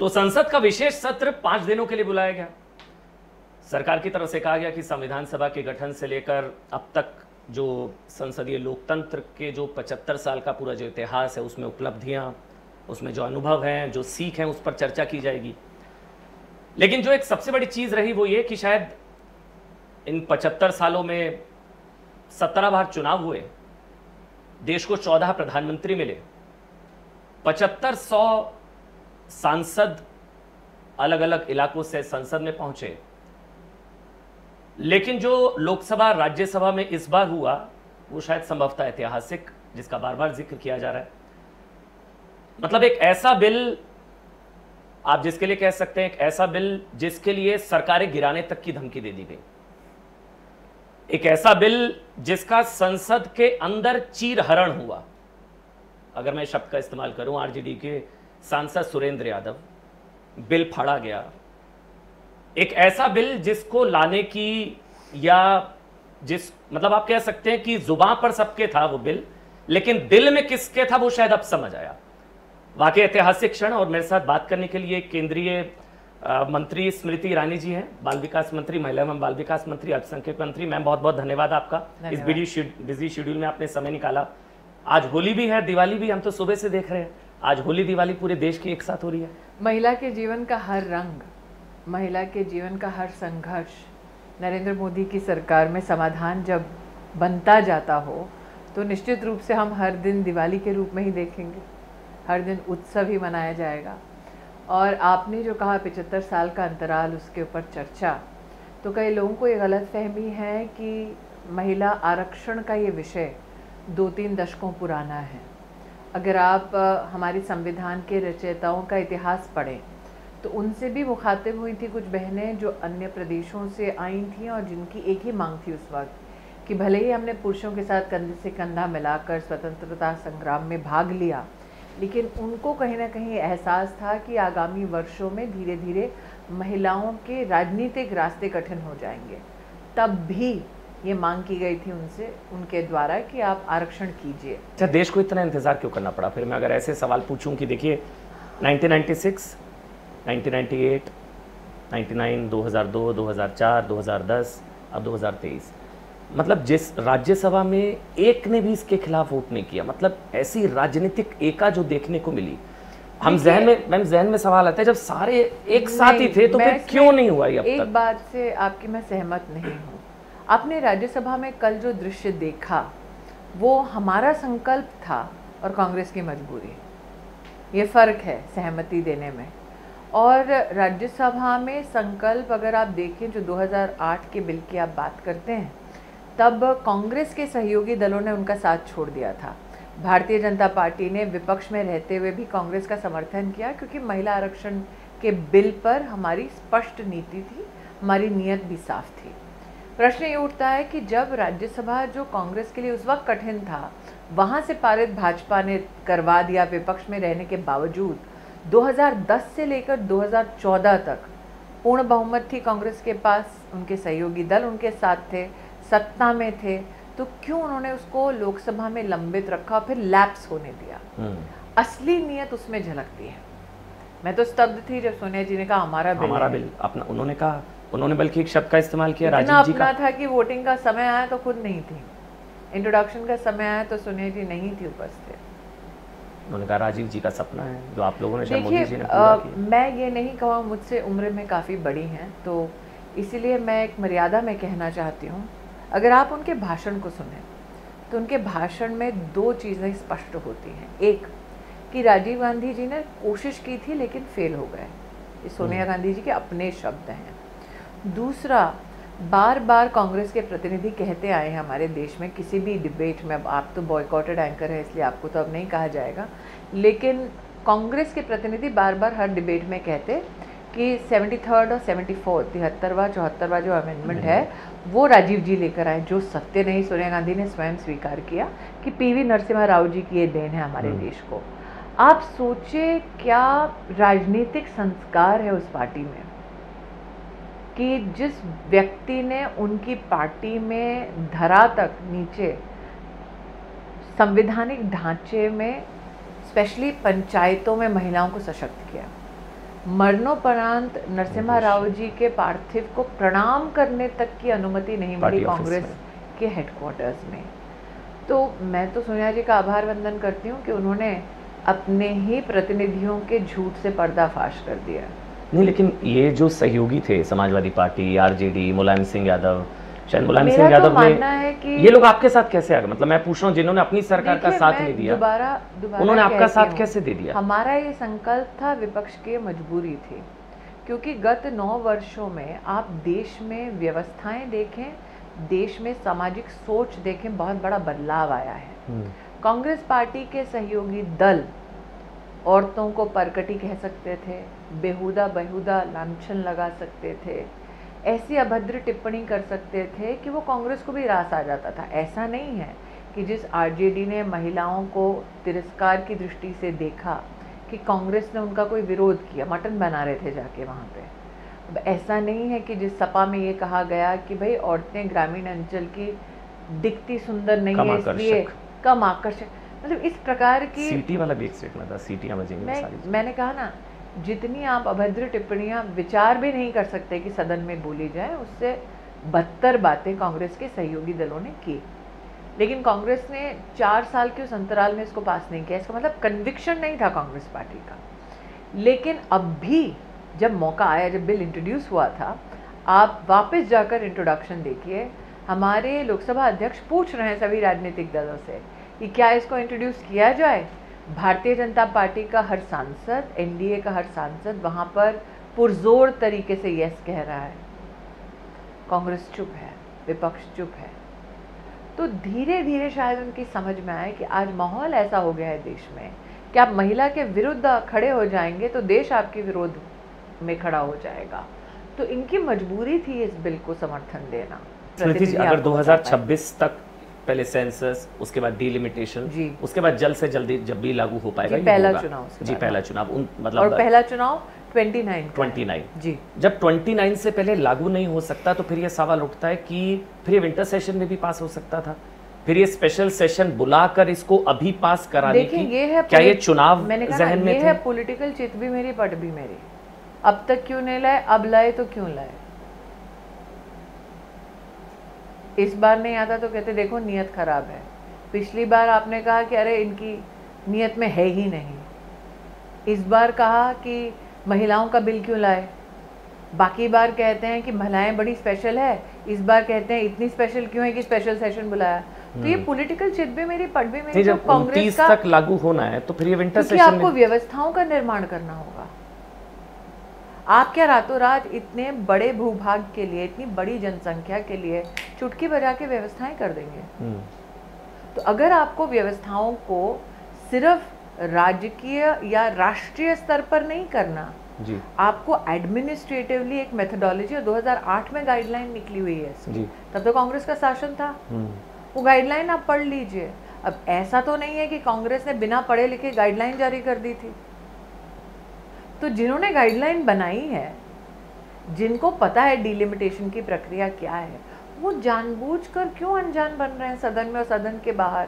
तो संसद का विशेष सत्र 5 दिनों के लिए बुलाया गया। सरकार की तरफ से कहा गया कि संविधान सभा के गठन से लेकर अब तक जो संसदीय लोकतंत्र के जो 75 साल का पूरा जो इतिहास है, उसमें उपलब्धियां, उसमें जो अनुभव हैं, जो सीख हैं, उस पर चर्चा की जाएगी। लेकिन जो एक सबसे बड़ी चीज रही वो ये कि शायद इन 75 सालों में 17 बार चुनाव हुए, देश को 14 प्रधानमंत्री मिले, 7500 सांसद अलग अलग इलाकों से संसद में पहुंचे, लेकिन जो लोकसभा राज्यसभा में इस बार हुआ वो शायद संभवतः ऐतिहासिक, जिसका बार बार जिक्र किया जा रहा है। मतलब एक ऐसा बिल, आप जिसके लिए कह सकते हैं एक ऐसा बिल जिसके लिए सरकारें गिराने तक की धमकी दे दी गई, एक ऐसा बिल जिसका संसद के अंदर चीरहरण हुआ, अगर मैं शब्द का इस्तेमाल करूं, आरजेडी के सांसद सुरेंद्र यादव, बिल फाड़ा गया। एक ऐसा बिल जिसको लाने की, या जिस मतलब आप कह सकते हैं कि जुबान पर सबके था वो बिल, लेकिन दिल में किसके था वो शायद अब समझ आया। वाकई ऐतिहासिक क्षण। और मेरे साथ बात करने के लिए केंद्रीय मंत्री स्मृति ईरानी जी हैं, बाल विकास मंत्री, महिला एवं बाल विकास मंत्री, अल्पसंख्यक मंत्री। मैम बहुत बहुत धन्यवाद आपका, इस बिजी शेड्यूल में आपने समय निकाला। आज होली भी है, दिवाली भी, हम तो सुबह से देख रहे हैं, आज होली दिवाली पूरे देश की एक साथ हो रही है। महिला के जीवन का हर रंग, महिला के जीवन का हर संघर्ष, नरेंद्र मोदी की सरकार में समाधान जब बनता जाता हो तो निश्चित रूप से हम हर दिन दिवाली के रूप में ही देखेंगे, हर दिन उत्सव ही मनाया जाएगा। और आपने जो कहा 75 साल का अंतराल, उसके ऊपर चर्चा, तो कई लोगों को ये गलत फहमी है कि महिला आरक्षण का ये विषय 2-3 दशकों पुराना है। अगर आप हमारे संविधान के रचयिताओं का इतिहास पढ़ें तो उनसे भी मुखातिब हुई थी कुछ बहनें जो अन्य प्रदेशों से आई थीं और जिनकी एक ही मांग थी उस वक्त कि भले ही हमने पुरुषों के साथ कंधे से कंधा मिलाकर स्वतंत्रता संग्राम में भाग लिया, लेकिन उनको कहीं ना कहीं एहसास था कि आगामी वर्षों में धीरे धीरे महिलाओं के राजनीतिक रास्ते कठिन हो जाएंगे। तब भी ये मांग की गई थी उनसे, उनके द्वारा, कि आप आरक्षण कीजिए। अच्छा, देश को इतना इंतजार क्यों करना पड़ा? फिर मैं अगर ऐसे सवाल पूछूं कि देखिए 1996, 1998, 99, 2002, 2004, 2010, अब 2023, मतलब जिस राज्यसभा में एक ने भी इसके खिलाफ वोट नहीं किया, मतलब ऐसी राजनीतिक एका जो देखने को मिली। हम जहन में सवाल आता है, जब सारे एक साथ ही थे तो फिर क्यों नहीं हुआ ये अब तक? एक बात से आपकी मैं सहमत नहीं हूँ। आपने राज्यसभा में कल जो दृश्य देखा वो हमारा संकल्प था और कांग्रेस की मजबूरी, ये फ़र्क है सहमति देने में। और राज्यसभा में संकल्प अगर आप देखें, जो 2008 के बिल की आप बात करते हैं, तब कांग्रेस के सहयोगी दलों ने उनका साथ छोड़ दिया था। भारतीय जनता पार्टी ने विपक्ष में रहते हुए भी कांग्रेस का समर्थन किया, क्योंकि महिला आरक्षण के बिल पर हमारी स्पष्ट नीति थी, हमारी नीयत भी साफ थी। प्रश्न ये उठता है कि जब राज्यसभा, जो कांग्रेस के लिए उस वक्त कठिन था, वहाँ से पारित भाजपा ने करवा दिया विपक्ष में रहने के बावजूद, 2010 से लेकर 2014 तक पूर्ण बहुमत थी कांग्रेस के पास, उनके सहयोगी दल उनके साथ थे, सत्ता में थे, तो क्यों उन्होंने उसको लोकसभा में लंबित रखा और फिर लैप्स होने दिया? असली नीयत उसमें झलकती है। मैं तो स्तब्ध थी जब सोनिया जी ने कहा हमारा बिल अपना, उन्होंने कहा, उन्होंने बल्कि एक शब्द का इस्तेमाल किया, राजीव जी का। अपना था कि वोटिंग का समय आया तो खुद नहीं थी, इंट्रोडक्शन का समय आया तो सोनिया जी नहीं थी उपस्थित। उन्होंने कहा राजीव जी का सपना है जो आप लोगों ने, शायद मोदी जी ने पूरा किया। मैं ये नहीं कहूँ, मुझसे उम्र में काफ़ी बड़ी हैं, तो इसीलिए मैं एक मर्यादा में कहना चाहती हूँ। अगर आप उनके भाषण को सुने तो उनके भाषण में 2 चीज़ें स्पष्ट होती हैं। एक, कि राजीव गांधी जी ने कोशिश की थी लेकिन फेल हो गए, ये सोनिया गांधी जी के अपने शब्द हैं। दूसरा, बार बार कांग्रेस के प्रतिनिधि कहते आए हैं हमारे देश में किसी भी डिबेट में, अब आप तो बॉयकॉटेड एंकर है इसलिए आपको तो अब नहीं कहा जाएगा, लेकिन कांग्रेस के प्रतिनिधि बार बार हर डिबेट में कहते कि 73rd और 74, 73वां 74वां जो अमेंडमेंट है वो राजीव जी लेकर आए, जो सत्य नहीं, सोनिया गांधी ने स्वयं स्वीकार किया कि पीवी नरसिम्हा राव जी की ये देन है हमारे देश को। आप सोचे क्या राजनीतिक संस्कार है उस पार्टी में कि जिस व्यक्ति ने उनकी पार्टी में धरा तक नीचे संवैधानिक ढांचे में, स्पेशली पंचायतों में महिलाओं को सशक्त किया, मरणोपरांत नरसिम्हा राव जी के पार्थिव को प्रणाम करने तक की अनुमति नहीं मिली कांग्रेस के हेडक्वार्टर्स में। तो मैं तो सोनिया जी का आभार वंदन करती हूँ कि उन्होंने अपने ही प्रतिनिधियों के झूठ से पर्दाफाश कर दिया। नहीं, लेकिन ये जो सहयोगी थे समाजवादी पार्टी, आरजेडी, मुलायम सिंह यादव, शायद मुलायम सिंह यादव ने, कि ये लोग आपके साथ कैसे आ गए? मतलब मैं पूछ रहा हूँ, जिन्होंने अपनी सरकार का साथ नहीं दिया, उन्होंने आपका साथ कैसे दे दिया? हमारा ये संकल्प था, विपक्ष की मजबूरी थी, क्योंकि गत 9 वर्षों में आप देश में व्यवस्थाएं देखें, देश में सामाजिक सोच देखें, बहुत बड़ा बदलाव आया है। कांग्रेस पार्टी के सहयोगी दल औरतों को परकटी कह सकते थे, बेहुदा लांछन लगा सकते थे, ऐसी अभद्र टिप्पणी कर सकते थे कि वो कांग्रेस को भी रास आ जाता था। ऐसा नहीं है कि जिस आरजेडी ने महिलाओं को तिरस्कार की दृष्टि से देखा कि कांग्रेस ने उनका कोई विरोध किया, मटन बना रहे थे जाके वहाँ पे। अब ऐसा नहीं है कि जिस सपा में ये कहा गया कि भाई औरतें ग्रामीण अंचल की दिखती सुंदर नहीं है इसलिए कम आकर्षक, मतलब इस प्रकार की सीटी वाला भी एक स्टेटमेंट था, सीटियां बजेंगी। मैंने कहा ना, जितनी आप अभद्र टिप्पणियां विचार भी नहीं कर सकते कि सदन में बोली जाए, उससे बदतर बातें कांग्रेस के सहयोगी दलों ने की। लेकिन कांग्रेस ने 4 साल के उस अंतराल में इसको पास नहीं किया। इसका मतलब कन्विक्शन नहीं था कांग्रेस पार्टी का। लेकिन अब भी जब मौका आया, जब बिल इंट्रोड्यूस हुआ था, आप वापस जाकर इंट्रोडक्शन देखिए, हमारे लोकसभा अध्यक्ष पूछ रहे हैं सभी राजनीतिक दलों से कि क्या इसको इंट्रोड्यूस किया जाए। भारतीय जनता पार्टी का हर सांसद, एनडीए का हर सांसद वहाँ पर पुरजोर तरीके से यस कह रहा है। कांग्रेस चुप है, विपक्ष चुप है। तो धीरे धीरे शायद उनकी समझ में आए कि आज माहौल ऐसा हो गया है देश में कि आप महिला के विरुद्ध खड़े हो जाएंगे तो देश आपके विरोध में खड़ा हो जाएगा। तो इनकी मजबूरी थी इस बिल को समर्थन देना। अगर 2026 तक पहले सेंसस, उसके बाद डीलिमिटेशन, उसके बाद जल्द से जल्दी जब भी लागू हो पाएगा, पहला चुनाव जी पहला चुनाव, मतलब और पहला चुनाव 29 जी। जब 29 से पहले लागू नहीं हो सकता तो फिर ये सवाल उठता है कि फिर ये विंटर सेशन में भी पास हो सकता था, फिर ये स्पेशल सेशन बुलाकर इसको अभी पास कराने की क्या ये चुनाव जहन में थे? है पॉलिटिकल चित भी मेरी पट भी मेरी। अब तक क्यों नहीं लाए, अब लाए तो क्यों लाए? इस बार नहीं आता तो कहते देखो नियत खराब है। पिछली बार आपने कहा कि अरे इनकी नियत में है ही नहीं। इस बार कहा कि महिलाओं का बिल क्यों लाए। बाकी बार कहते हैं कि महिलाएं बड़ी स्पेशल है, इस बार कहते हैं इतनी स्पेशल क्यों है कि स्पेशल सेशन बुलाया। तो ये पॉलिटिकल चिट भी मेरी पट भी मेरी। जब कांग्रेस का तक लागू होना है तो फिर ये विंटर सेशन में आपको व्यवस्थाओं का निर्माण करना होगा। आप क्या रातों रात इतने बड़े भूभाग के लिए, इतनी बड़ी जनसंख्या के लिए चुटकी बजा के व्यवस्थाएं कर देंगे? तो अगर आपको व्यवस्थाओं को सिर्फ राजकीय या राष्ट्रीय स्तर पर नहीं करना जी, आपको एडमिनिस्ट्रेटिवली एक मेथोडोलॉजी 2008 में गाइडलाइन निकली हुई है जी। तब तो कांग्रेस का शासन था। वो गाइडलाइन आप पढ़ लीजिए। अब ऐसा तो नहीं है कि कांग्रेस ने बिना पढ़े लिखे गाइडलाइन जारी कर दी थी। तो जिन्होंने गाइडलाइन बनाई है, जिनको पता है डिलिमिटेशन की प्रक्रिया क्या है, वो जानबूझकर क्यों अनजान बन रहे हैं सदन में और सदन के बाहर?